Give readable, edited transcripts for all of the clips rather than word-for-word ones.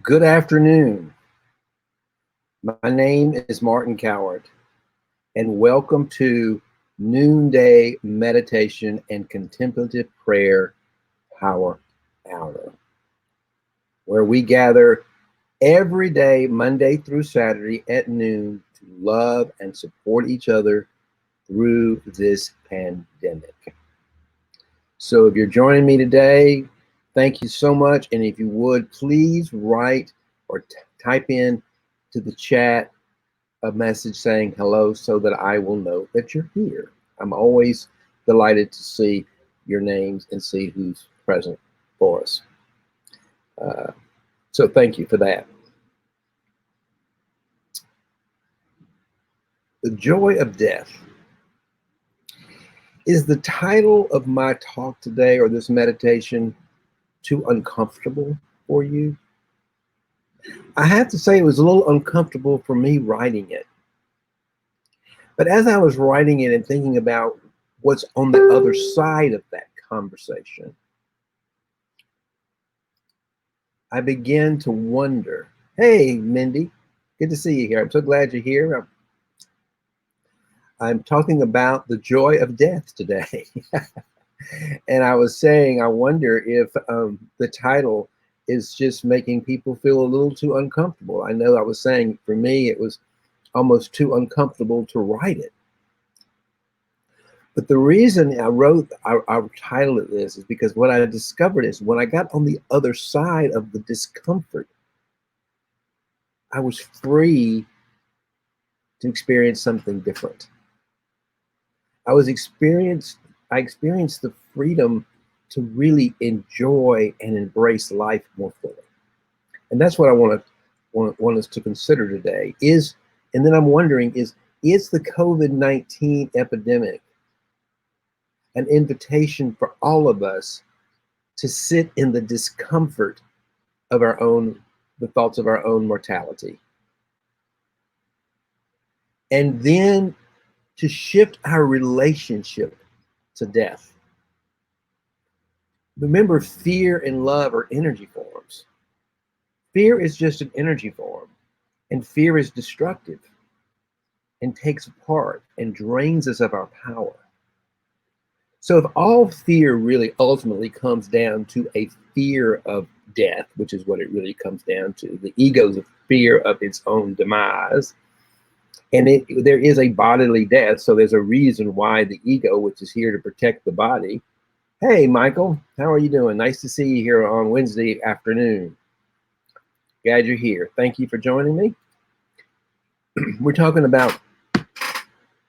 Good afternoon. My name is Martin Coward, and welcome to Noonday Meditation and Contemplative Prayer Power Hour, where we gather every day, Monday through Saturday at noon, to love and support each other through this pandemic. So if you're joining me today, thank you so much. And if you would, please write or type in to the chat a message saying hello so that I will know that you're here. I'm always delighted to see your names and see who's present for us. So thank you for that. The Joy of Death is the title of my talk today, or this meditation, too uncomfortable for you? I have to say it was a little uncomfortable for me writing it. But as I was writing it and thinking about what's on the other side of that conversation, I began to wonder, hey, Mindy, good to see you here. I'm so glad you're here. I'm talking about the joy of death today. And I was saying, I wonder if the title is just making people feel a little too uncomfortable. I know I was saying for me, it was almost too uncomfortable to write it. But the reason I titled this is because what I discovered is when I got on the other side of the discomfort, I was free to experience something different. I experienced the freedom to really enjoy and embrace life more fully. And that's what I want us to consider today and then I'm wondering, is the COVID-19 epidemic an invitation for all of us to sit in the discomfort of the thoughts of our own mortality? And then to shift our relationship to death. Remember, fear and love are energy forms. Fear is just an energy form, and fear is destructive and takes apart and drains us of our power. So if all fear really ultimately comes down to a fear of death, which is what it really comes down to, the ego's fear of its own demise, and there is a bodily death, so there's a reason why the ego, which is here to protect the body. Hey, Michael, how are you doing? Nice to see you here on Wednesday afternoon. Glad you're here. Thank you for joining me. We're talking about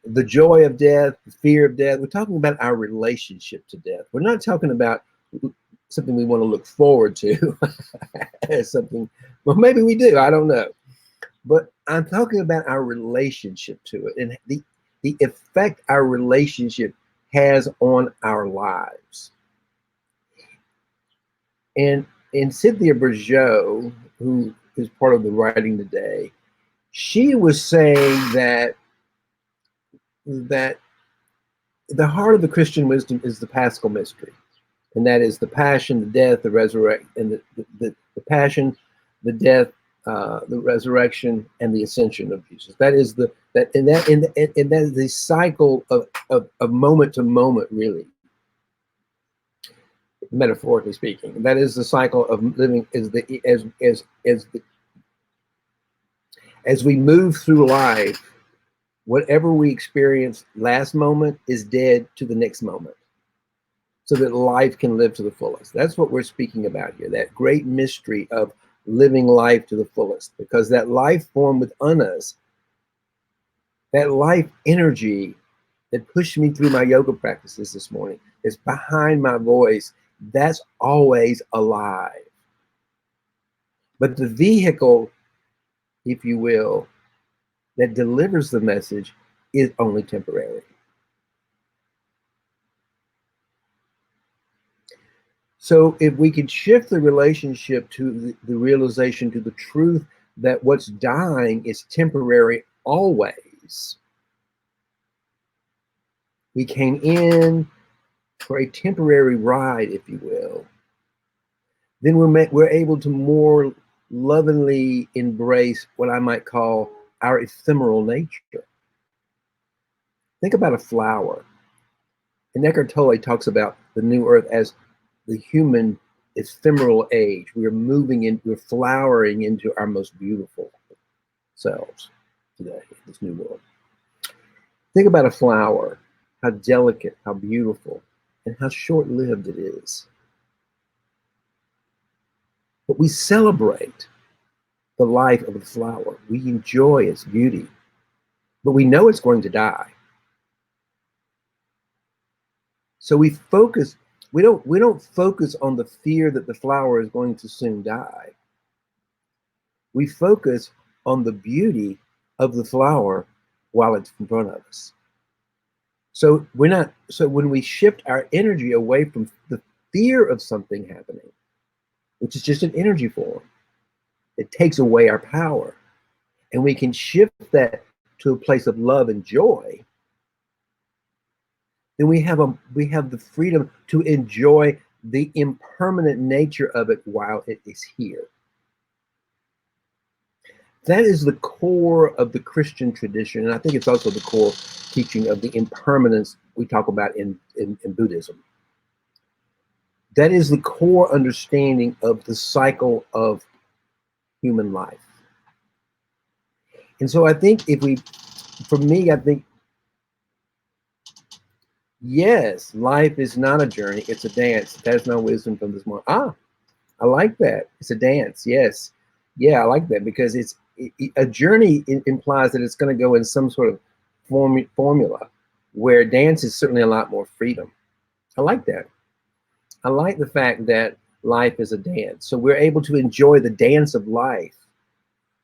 the joy of death, the fear of death. We're talking about our relationship to death. We're not talking about something we want to look forward to as something, well, maybe we do, I don't know. But I'm talking about our relationship to it and the effect our relationship has on our lives. And Cynthia Bourgeault, who is part of the writing today, she was saying that the heart of the Christian wisdom is the Paschal Mystery. And that is the passion, the death, the resurrection, and the passion, the death, the resurrection, and the ascension of Jesus. That is that is the cycle of moment to moment, really, metaphorically speaking. That is the cycle of living as we move through life. Whatever we experience last moment is dead to the next moment, so that life can live to the fullest. That's what we're speaking about here, that great mystery of living life to the fullest, because that life form within us, that life energy that pushed me through my yoga practices this morning, is behind my voice. That's always alive. But the vehicle, if you will, that delivers the message is only temporary. So if we could shift the relationship to the realization, to the truth that what's dying is temporary always. We came in for a temporary ride, if you will. Then we're able to more lovingly embrace what I might call our ephemeral nature. Think about a flower. And Eckhart Tolle talks about the new earth as the human ephemeral age. We're flowering into our most beautiful selves today in this new world. Think about a flower, how delicate, how beautiful, and how short-lived it is. But we celebrate the life of the flower. We enjoy its beauty, but we know it's going to die. So we don't focus on the fear that the flower is going to soon die. We focus on the beauty of the flower while it's in front of us. So when we shift our energy away from the fear of something happening, which is just an energy form, it takes away our power. And we can shift that to a place of love and joy, then we have the freedom to enjoy the impermanent nature of it while it is here. That is the core of the Christian tradition, and I think it's also the core teaching of the impermanence we talk about in Buddhism. That is the core understanding of the cycle of human life. And so I think I think, yes, life is not a journey, it's a dance. That's my wisdom from this morning. I like that. It's a dance, yes. Yeah, I like that, because a journey implies that it's going to go in some sort of formula, where dance is certainly a lot more freedom. I like that. I like the fact that life is a dance. So we're able to enjoy the dance of life,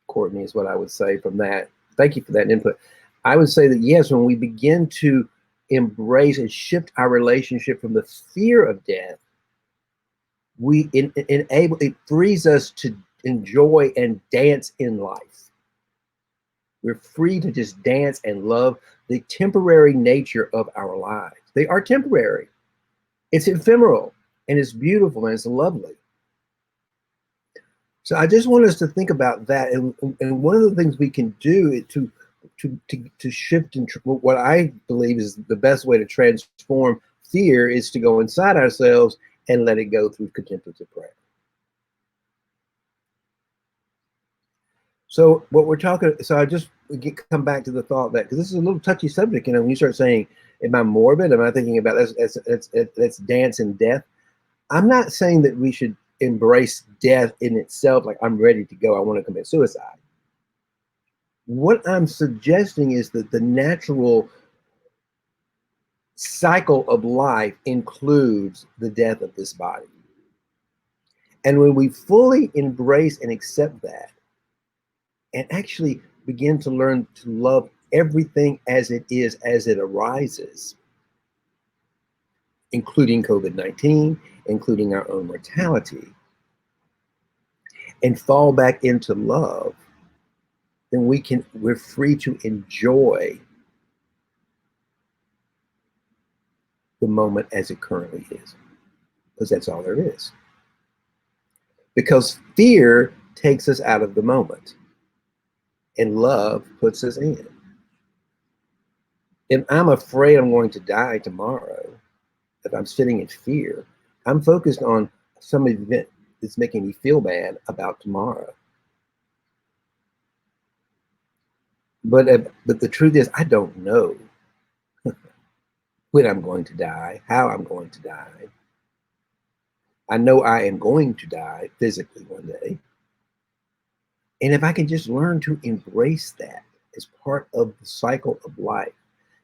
Courtney, is what I would say from that. Thank you for that input. I would say that, yes, when we begin to embrace and shift our relationship from the fear of death, it frees us to enjoy and dance in life. We're free to just dance and love the temporary nature of our lives. They are temporary. It's ephemeral, and it's beautiful, and it's lovely. So I just want us to think about that. And one of the things we can do is to shift, and what I believe is the best way to transform fear is to go inside ourselves and let it go through contemplative prayer. So what we're talking, so I just come back to the thought that, because this is a little touchy subject, when you start saying, am I morbid? Am I thinking about let's dance in death? I'm not saying that we should embrace death in itself, like I'm ready to go, I want to commit suicide. What I'm suggesting is that the natural cycle of life includes the death of this body. And when we fully embrace and accept that, and actually begin to learn to love everything as it is, as it arises, including COVID-19, including our own mortality, and fall back into love, then we're free to enjoy the moment as it currently is, because that's all there is. Because fear takes us out of the moment, and love puts us in. If I'm afraid I'm going to die tomorrow, if I'm sitting in fear, I'm focused on some event that's making me feel bad about tomorrow. But the truth is, I don't know when I'm going to die, how I'm going to die. I know I am going to die physically one day. And if I can just learn to embrace that as part of the cycle of life,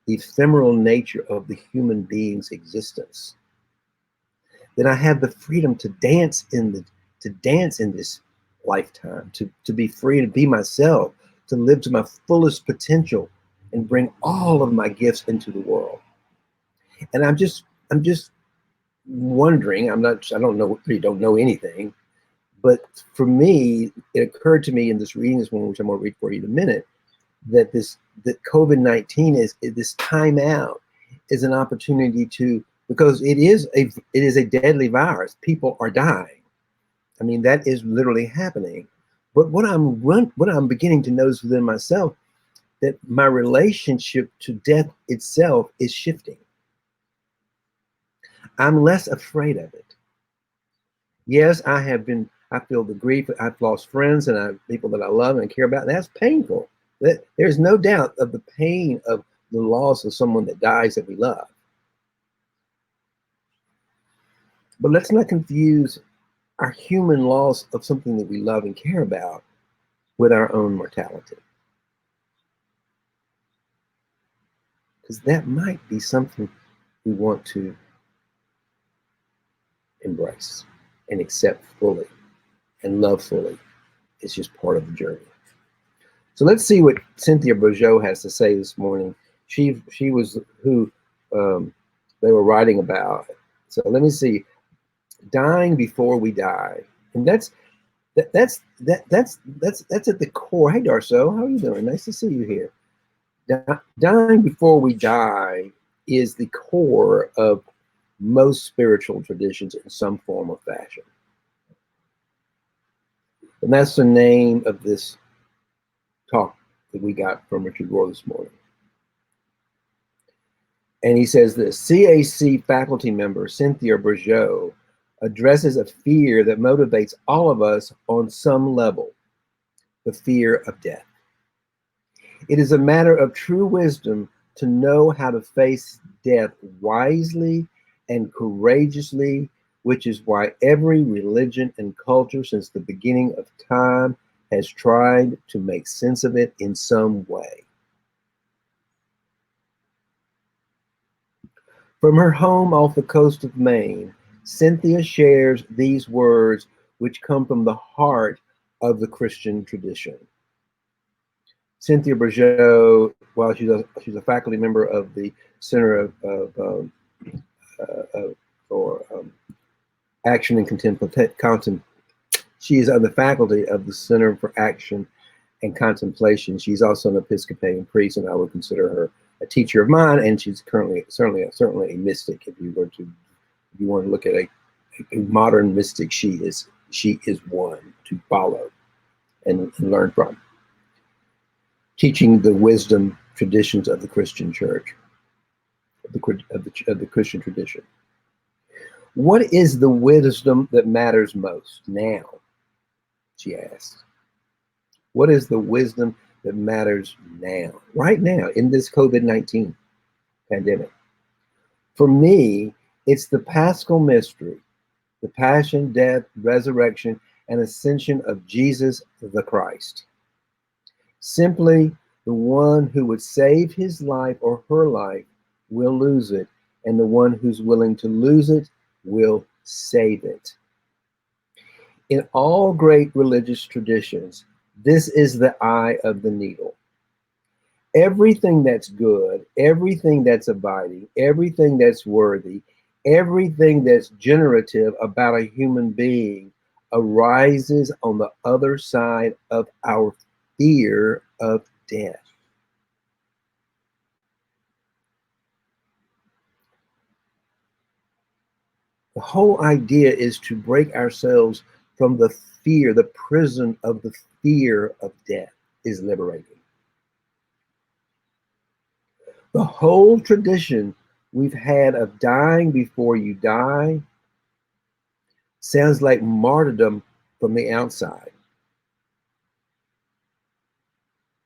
the ephemeral nature of the human being's existence, then I have the freedom to dance in this lifetime, to be free to be myself, to live to my fullest potential, and bring all of my gifts into the world. And I'm just wondering, I don't know anything, but for me, it occurred to me in this reading this morning, which I'm going to read for you in a minute, that COVID-19 is this time out is an opportunity because it is a deadly virus. People are dying. I mean, that is literally happening. But what I'm beginning to notice within myself, that my relationship to death itself is shifting. I'm less afraid of it. Yes, I feel the grief. I've lost friends and people that I love and care about. And that's painful. There's no doubt of the pain of the loss of someone that dies that we love. But let's not confuse our human loss of something that we love and care about with our own mortality. Because that might be something we want to embrace and accept fully and love fully. It's just part of the journey. So let's see what Cynthia Bourgeault has to say this morning. She was who they were writing about. So let me see. Dying before we die, and that's at the core. Hey, Darso, how are you doing? Nice to see you here. Dying before we die is the core of most spiritual traditions in some form or fashion. And that's the name of this talk that we got from Richard Rohr this morning. And he says this: CAC faculty member Cynthia Bourgeault addresses a fear that motivates all of us on some level, the fear of death. It is a matter of true wisdom to know how to face death wisely and courageously, which is why every religion and culture since the beginning of time has tried to make sense of it in some way. From her home off the coast of Maine, Cynthia shares these words which come from the heart of the Christian tradition. Cynthia Bourgeault, while she's a faculty member of the Center for Action and Contemplation, she is on the faculty of the Center for Action and Contemplation. She's also an Episcopalian priest, and I would consider her a teacher of mine. And she's currently certainly a mystic. If you want to look at a modern mystic, she is one to follow and learn from, teaching the wisdom traditions of the Christian church, of the Christian tradition. What is the wisdom that matters most now? She asks. What is the wisdom that matters now, right now, in this COVID-19 pandemic? For me, it's the Paschal Mystery, the passion, death, resurrection, and ascension of Jesus the Christ. Simply, the one who would save his life or her life will lose it, and the one who's willing to lose it will save it. In all great religious traditions, this is the eye of the needle. Everything that's good, everything that's abiding, everything that's worthy, everything that's generative about a human being arises on the other side of our fear of death. The whole idea is to break ourselves from the fear, the prison of the fear of death is liberating. The whole tradition we've had of dying before you die sounds like martyrdom from the outside.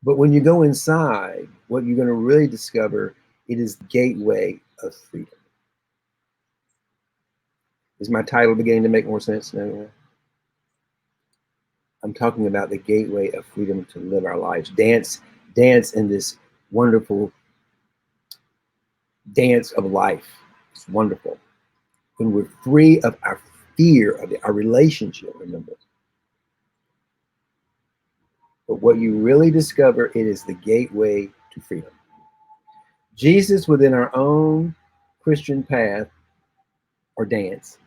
But when you go inside, what you're going to really discover, it is the gateway of freedom. Is my title beginning to make more sense now? I'm talking about the gateway of freedom to live our lives. Dance in this wonderful dance of life. It's wonderful. When we're free of our fear of our relationship, remember. But what you really discover, it is the gateway to freedom. Jesus, within our own Christian path or dance,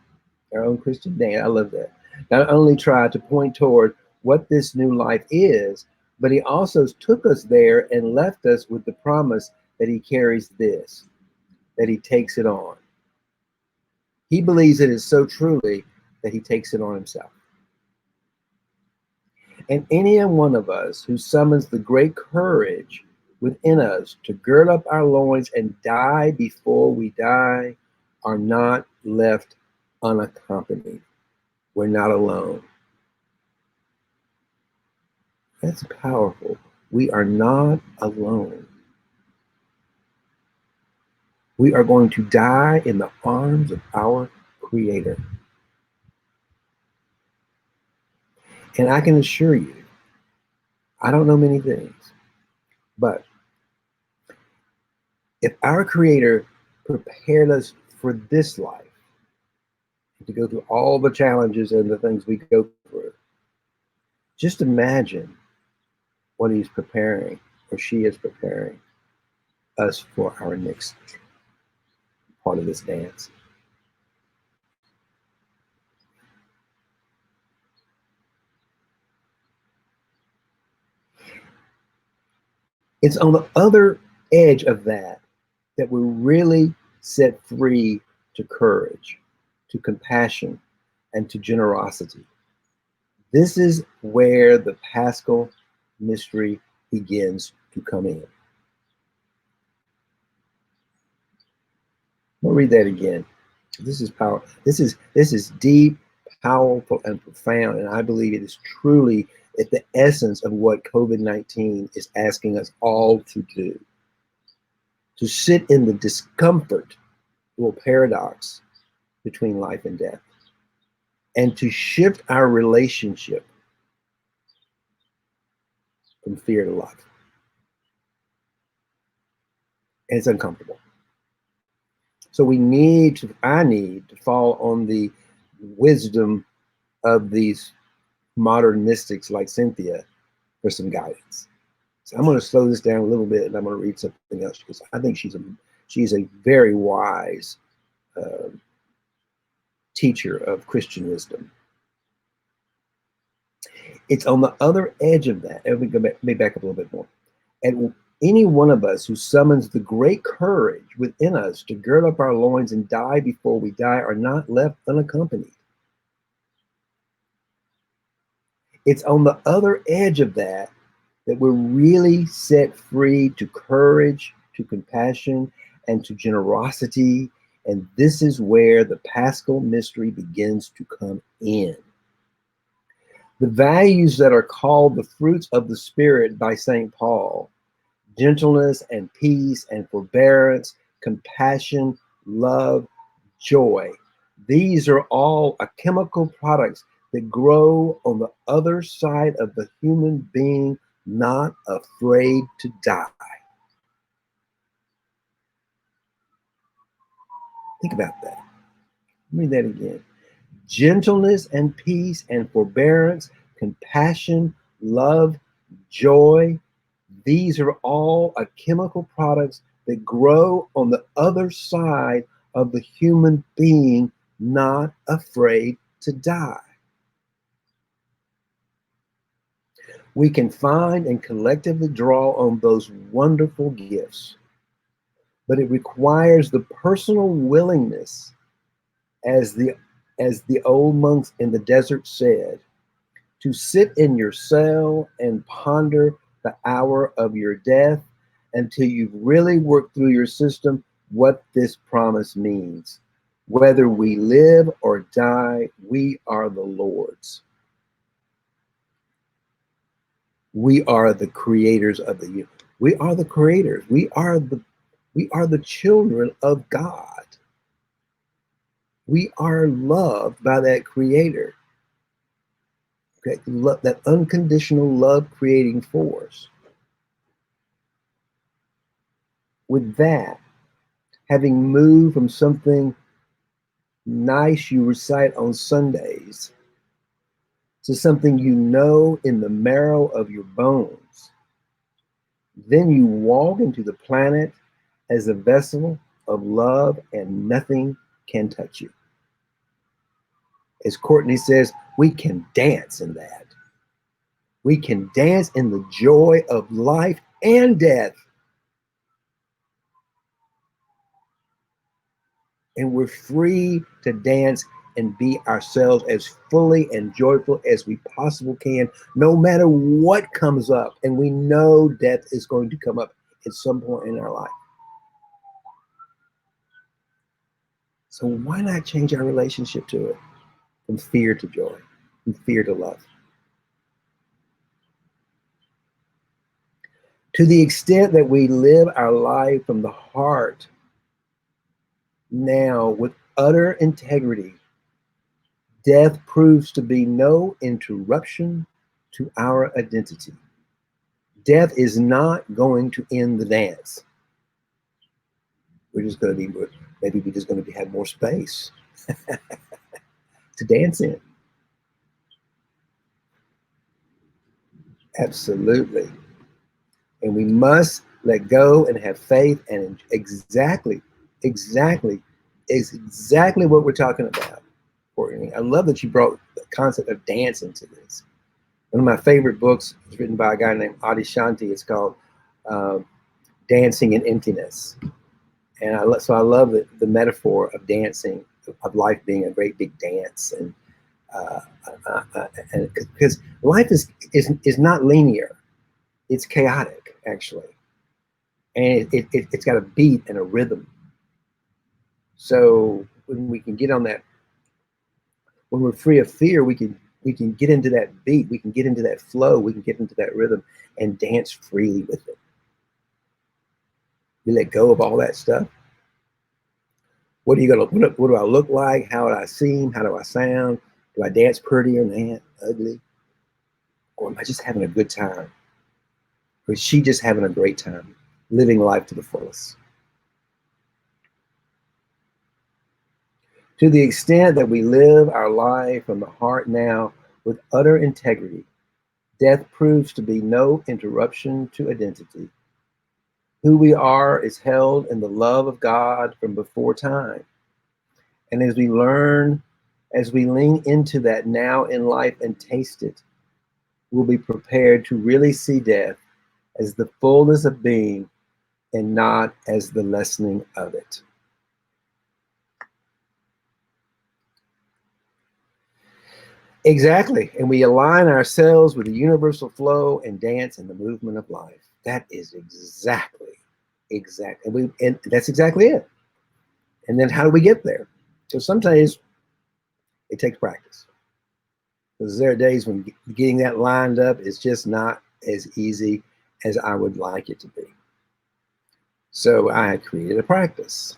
our own Christian dance, I love that, not only tried to point toward what this new life is, but he also took us there and left us with the promise that he carries this, that he takes it on. He believes it is so truly that he takes it on himself. And any one of us who summons the great courage within us to gird up our loins and die before we die are not left unaccompanied. We're not alone. That's powerful. We are not alone. We are going to die in the arms of our Creator. And I can assure you, I don't know many things, but if our Creator prepared us for this life, to go through all the challenges and the things we go through, just imagine what He's preparing, or she is preparing us for our next part of this dance. It's on the other edge of that we're really set free to courage, to compassion, and to generosity. This is where the Paschal Mystery begins to come in. I'll read that again. This is power. This is deep, powerful, and profound, and I believe it is truly at the essence of what COVID-19 is asking us all to do. To sit in the discomfort, or paradox, between life and death, and to shift our relationship from fear to love. And it's uncomfortable. So I need to fall on the wisdom of these modern mystics like Cynthia for some guidance. So I'm going to slow this down a little bit, and I'm going to read something else, because I think she's a very wise teacher of Christian wisdom. It's on the other edge of that. Let me back up a little bit more. And any one of us who summons the great courage within us to gird up our loins and die before we die are not left unaccompanied. It's on the other edge of that we're really set free to courage, to compassion, and to generosity. And this is where the Paschal Mystery begins to come in. The values that are called the fruits of the Spirit by St. Paul, gentleness and peace and forbearance, compassion, love, joy. These are all chemical products that grow on the other side of the human being, not afraid to die. Think about that. Read that again. Gentleness and peace and forbearance, compassion, love, joy. These are all chemical products that grow on the other side of the human being, not afraid to die. We can find and collectively draw on those wonderful gifts, but it requires the personal willingness, as the old monks in the desert said, to sit in your cell and ponder the hour of your death until you've really worked through your system what this promise means. Whether we live or die, we are the Lord's. We are the creators of the universe. We are the creators. We are the children of God. We are loved by that Creator. Okay, that unconditional love creating force. With that, having moved from something nice you recite on Sundays to something you know in the marrow of your bones, then you walk into the planet as a vessel of love, and nothing can touch you. As Courtney says, we can dance in that. We can dance in the joy of life and death. And we're free to dance and be ourselves as fully and joyful as we possibly can, no matter what comes up. And we know death is going to come up at some point in our life. So why not change our relationship to it from fear to joy, from fear to love? To the extent that we live our life from the heart now with utter integrity, death proves to be no interruption to our identity. Death is not going to end the dance. We're just going to be, maybe we're just going to have more space to dance in. Absolutely. And we must let go and have faith, and exactly what we're talking about, Courtney. I love that you brought the concept of dance into this. One of my favorite books is written by a guy named Adi Shanti. It's called Dancing in Emptiness. And I love the metaphor of dancing, of life being a great big dance, and because life is not linear, it's chaotic actually, and it's got a beat and a rhythm. So when we can get on that, when we're free of fear, we can get into that beat, we can get into that flow, we can get into that rhythm and dance freely with it. We let go of all that stuff. What do I look like? How do I seem? How do I sound? Do I dance pretty or not ugly? Or am I just having a good time? Or is she just having a great time, living life to the fullest? To the extent that we live our life from the heart now with utter integrity, death proves to be no interruption to identity. Who we are is held in the love of God from before time. And as we learn, as we lean into that now in life and taste it, we'll be prepared to really see death as the fullness of being and not as the lessening of it. Exactly. And we align ourselves with the universal flow and dance in the movement of life. That is exactly. And that's exactly it. And then how do we get there? So sometimes it takes practice. Because there are days when getting that lined up is just not as easy as I would like it to be. So I created a practice.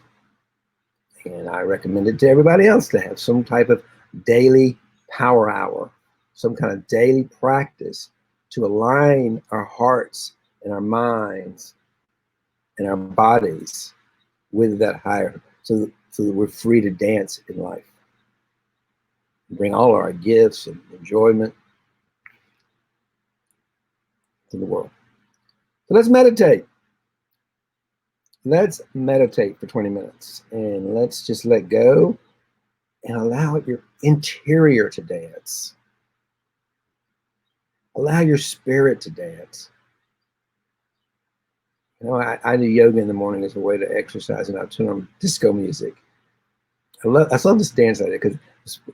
And I recommend it to everybody else to have some type of daily power hour, some kind of daily practice to align our hearts and our minds and our bodies with that higher, so that we're free to dance in life. Bring all our gifts and enjoyment to the world. So let's meditate. Let's meditate for 20 minutes and let's just let go and allow your interior to dance. Allow your spirit to dance. You know, I do yoga in the morning as a way to exercise, and I turn on disco music. I love this dance like that, because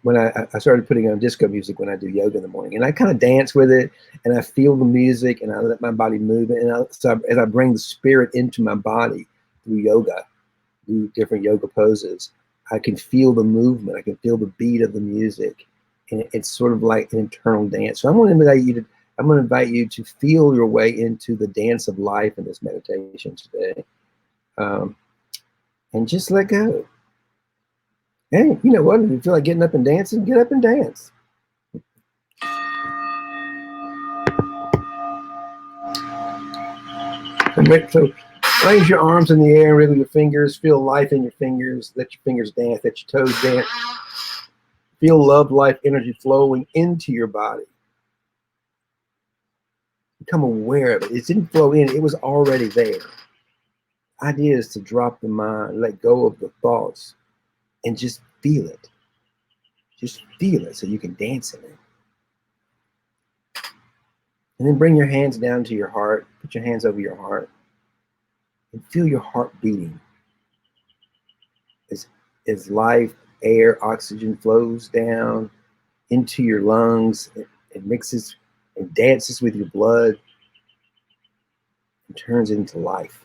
when I started putting on disco music when I do yoga in the morning, and I kind of dance with it, and I feel the music, and I let my body move it, and as I bring the spirit into my body through yoga, through different yoga poses, I can feel the movement, I can feel the beat of the music, and it's sort of like an internal dance. So I'm going to invite you to feel your way into the dance of life in this meditation today, and just let go. Hey, you know what? If you feel like getting up and dancing, get up and dance. So raise your arms in the air, wriggle your fingers, feel life in your fingers, let your fingers dance, let your toes dance. Feel love, life, energy flowing into your body. Become aware of it. It didn't flow in, it was already there. Idea is to drop the mind, let go of the thoughts, and just feel it. Just feel it so you can dance in it. And then bring your hands down to your heart. Put your hands over your heart. And feel your heart beating as life air, oxygen flows down into your lungs. It mixes and dances with your blood and turns into life.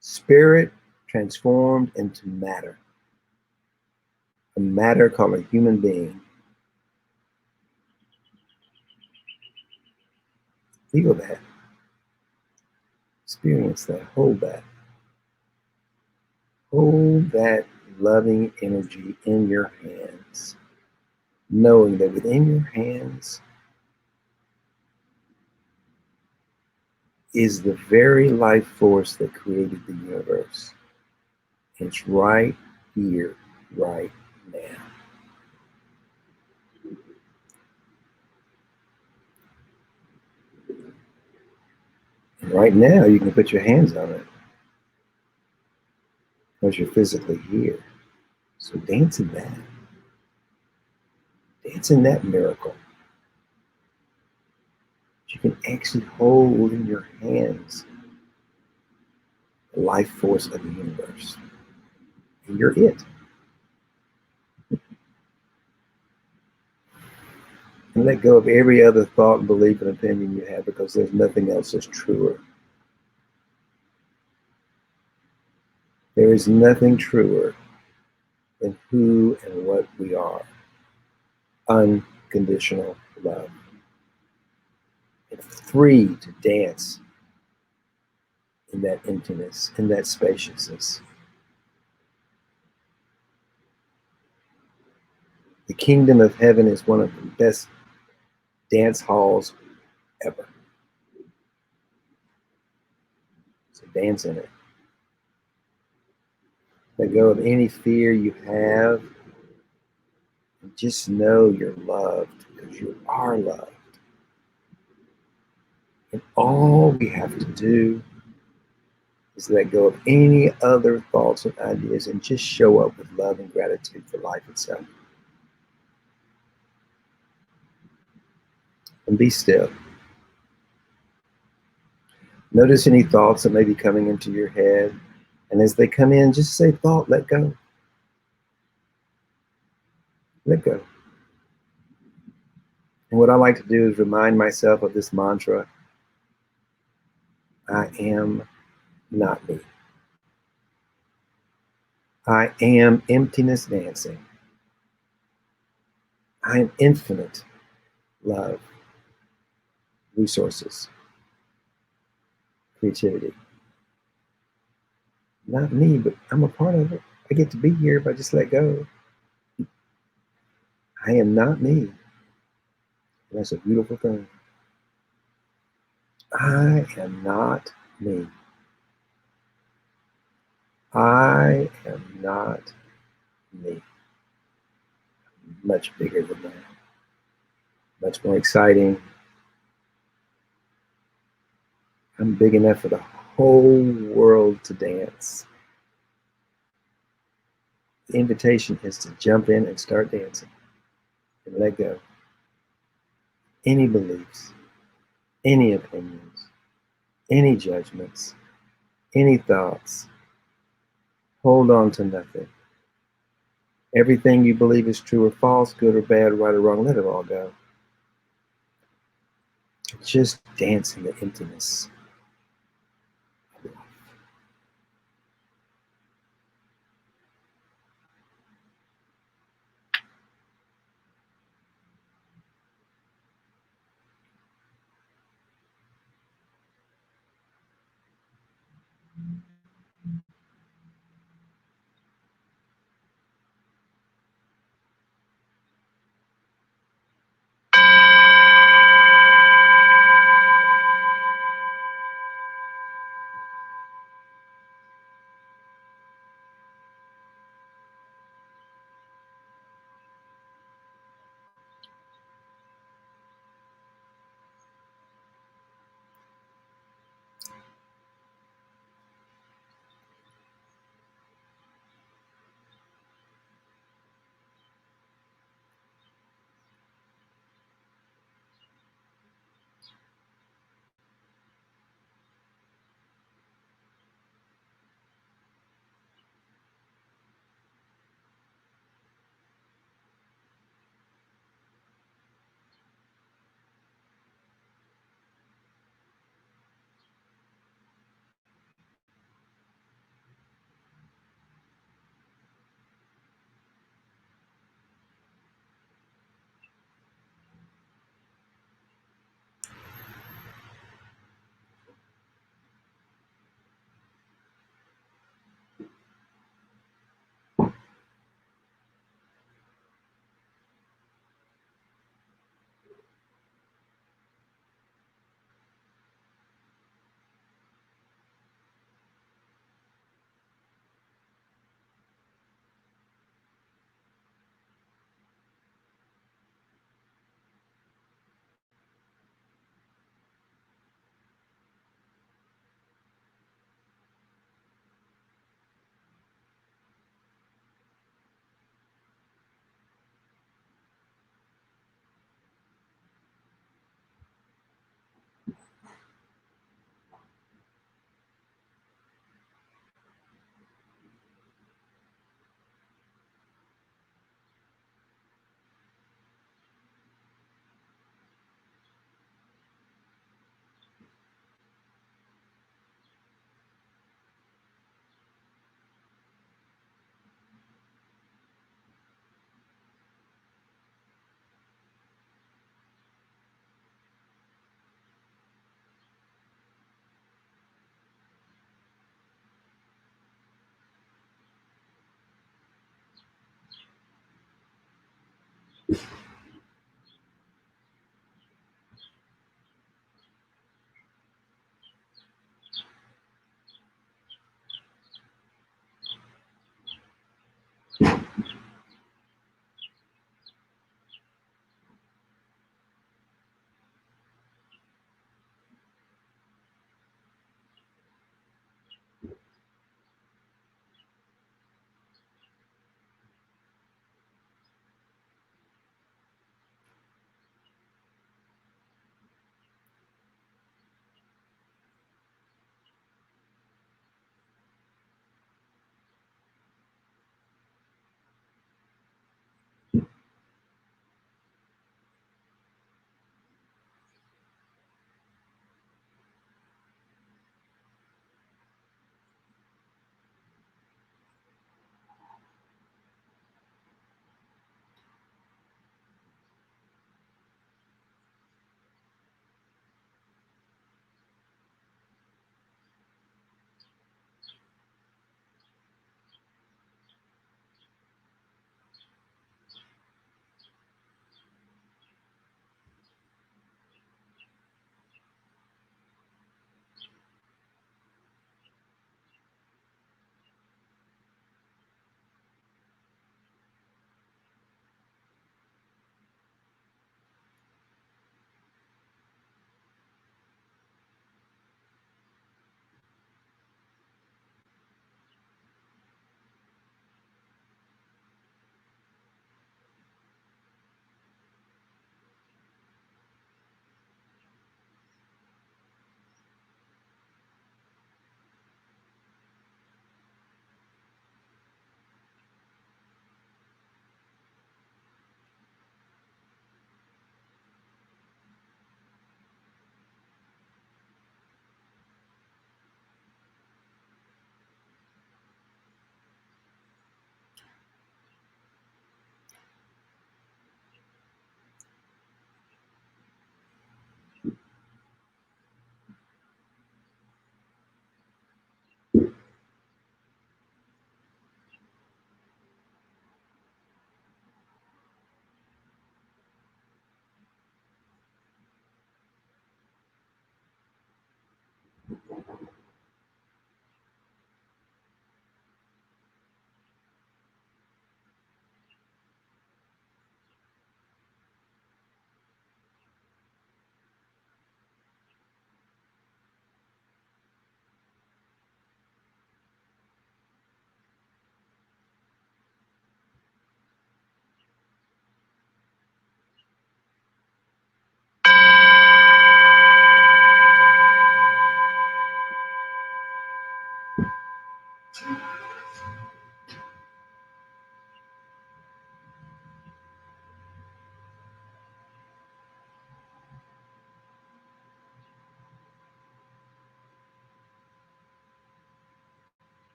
Spirit transformed into matter. A matter called a human being. Feel that. Experience that. Hold that. Hold that loving energy in your hands, knowing that within your hands is the very life force that created the universe. It's right here, right now. And right now, you can put your hands on it because you're physically here. So dance in that. Dance in that miracle. You can actually hold in your hands the life force of the universe. And you're it. And let go of every other thought, belief, and opinion you have, because there's nothing else that's truer. There is nothing truer than who and what we are. Unconditional love. And free to dance in that emptiness, in that spaciousness. The kingdom of heaven is one of the best dance halls ever. So dance in it. Let go of any fear you have. And just know you're loved, because you are loved. And all we have to do is let go of any other thoughts and ideas and just show up with love and gratitude for life itself. And be still. Notice any thoughts that may be coming into your head. And as they come in, just say, thought, let go. Let go. And what I like to do is remind myself of this mantra: I am not me. I am emptiness dancing. I am infinite love, resources, creativity. Not me, but I'm a part of it. I get to be here if I just let go. I am not me. And that's a beautiful thing. I am not me. I am not me. Much bigger than that. Much more exciting. I'm big enough for the whole world to dance. The invitation is to jump in and start dancing and let go. Any beliefs, any opinions, any judgments, any thoughts. Hold on to nothing. Everything you believe is true or false, good or bad, right or wrong, let it all go. Just dance in the emptiness of life.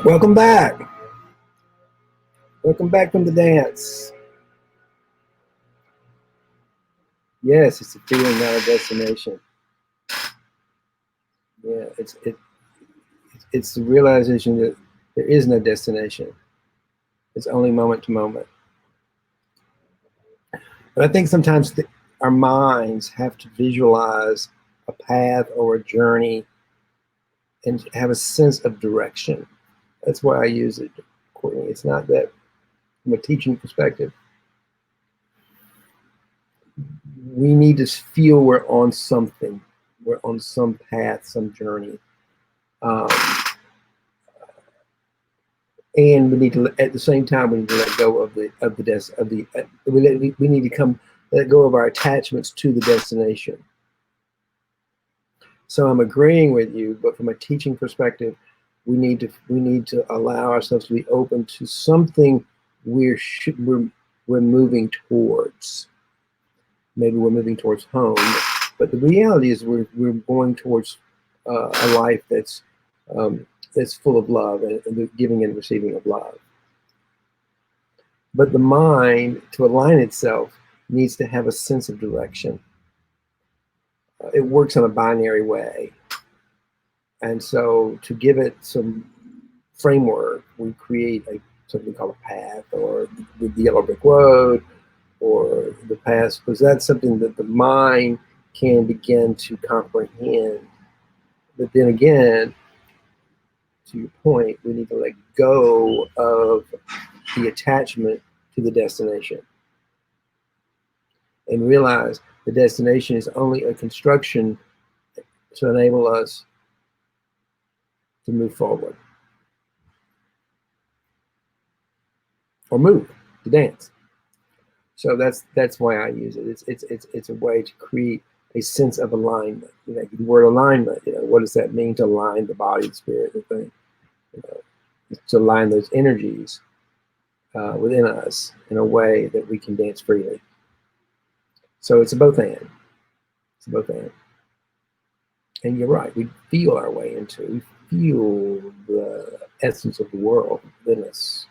Welcome back. Welcome back from the dance. Yes, it's a feeling, not a destination. Yeah, it's the realization that there is no destination. It's only moment to moment. But I think sometimes our minds have to visualize a path or a journey and have a sense of direction. That's why I use it, Courtney. It's not that from a teaching perspective. We need to feel we're on something. We're on some path, some journey. And we need to, at the same time, we need to let go of we need to let go of our attachments to the destination. So I'm agreeing with you, but from a teaching perspective, we need to allow ourselves to be open to something we're moving towards. Maybe we're moving towards home, but the reality is we're going towards a life that's full of love and the giving and receiving of love. But the mind, to align itself, needs to have a sense of direction. It works in a binary way. And so to give it some framework, we create something called a path, or the yellow brick road, or the past, because that's something that the mind can begin to comprehend. But then again, to your point, we need to let go of the attachment to the destination and realize the destination is only a construction to enable us to move forward or move, to dance. So that's why I use it. It's a way to create a sense of alignment. You know, the word alignment. You know, what does that mean to align the body, the spirit, the thing? You know, to align those energies within us in a way that we can dance freely. So it's a both and. It's a both and. And you're right. We feel our way into it. We feel the essence of the world within us.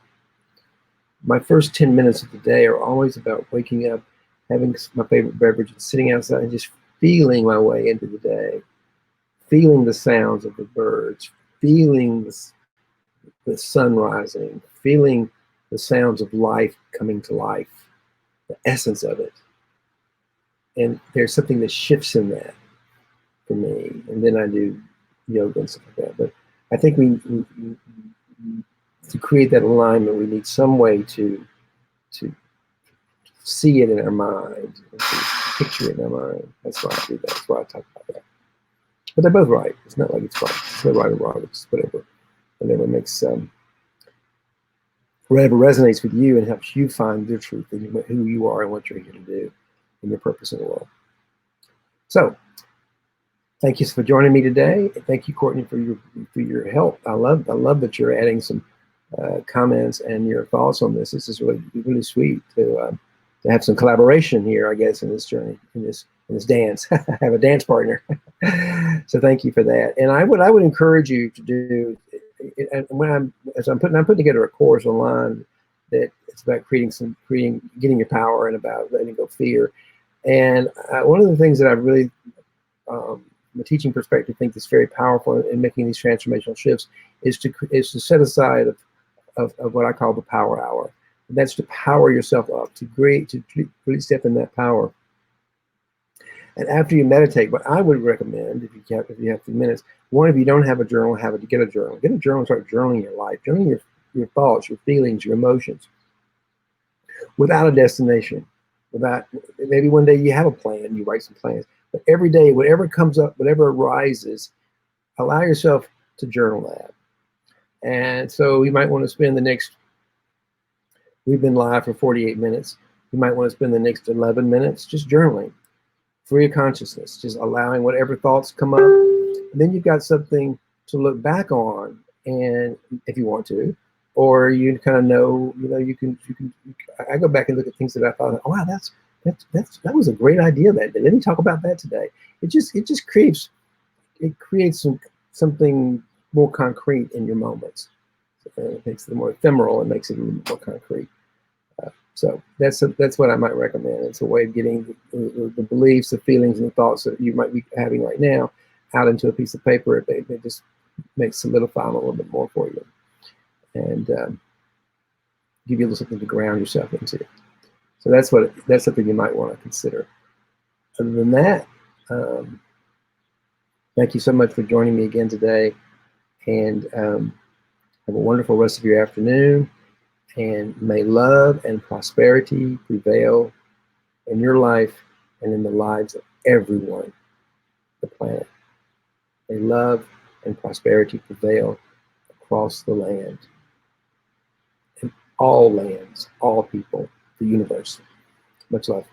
My first 10 minutes of the day are always about waking up, having my favorite beverage, and sitting outside and just feeling my way into the day, feeling the sounds of the birds, feeling the sun rising, feeling the sounds of life coming to life, the essence of it. And there's something that shifts in that for me. And then I do yoga and stuff like that. But I think we to create that alignment, we need some way to see it in our mind, to picture it in our mind. That's why I do that. That's why I talk about that. But they're both right. It's not like it's right. It's not right or wrong. It's whatever makes whatever resonates with you and helps you find your truth and who you are and what you're here to do and your purpose in the world. So, thank you for joining me today. Thank you, Courtney, for your help. I love that you're adding some comments and your thoughts on this. This is really sweet to have some collaboration here, I guess, in this journey, in this dance. I have a dance partner, so thank you for that. And I would encourage you to do. And I'm putting together a course online that it's about getting your power and about letting go fear. And one of the things that I really from a teaching perspective, think that's very powerful in making these transformational shifts is to set aside of what I call the power hour. And that's to power yourself up, to really step in that power. And after you meditate, what I would recommend, if you have 2 minutes, one, if you don't have a journal, get a journal. Get a journal and start journaling your life, journaling your thoughts, your feelings, your emotions, without a destination. Maybe one day you have a plan, you write some plans. But every day, whatever comes up, whatever arises, allow yourself to journal that. And so you might want to spend we've been live for 48 minutes. You might want to spend the next 11 minutes just journaling. free of consciousness, just allowing whatever thoughts come up. And then you've got something to look back on, and if you want to, or you kind of know, you can. I go back and look at things that I thought, oh wow, that was a great idea that day. Let me talk about that today. It just creates something more concrete in your moments. It makes it more ephemeral and makes it a little more concrete. So that's what I might recommend. It's a way of getting the beliefs, the feelings, and the thoughts that you might be having right now out into a piece of paper. It just makes solidify them a little bit more for you, and give you a little something to ground yourself into. So that's something you might want to consider. Other than that, thank you so much for joining me again today, and have a wonderful rest of your afternoon. And may love and prosperity prevail in your life and in the lives of everyone on the planet. May love and prosperity prevail across the land, in all lands, all people, the universe. Much love.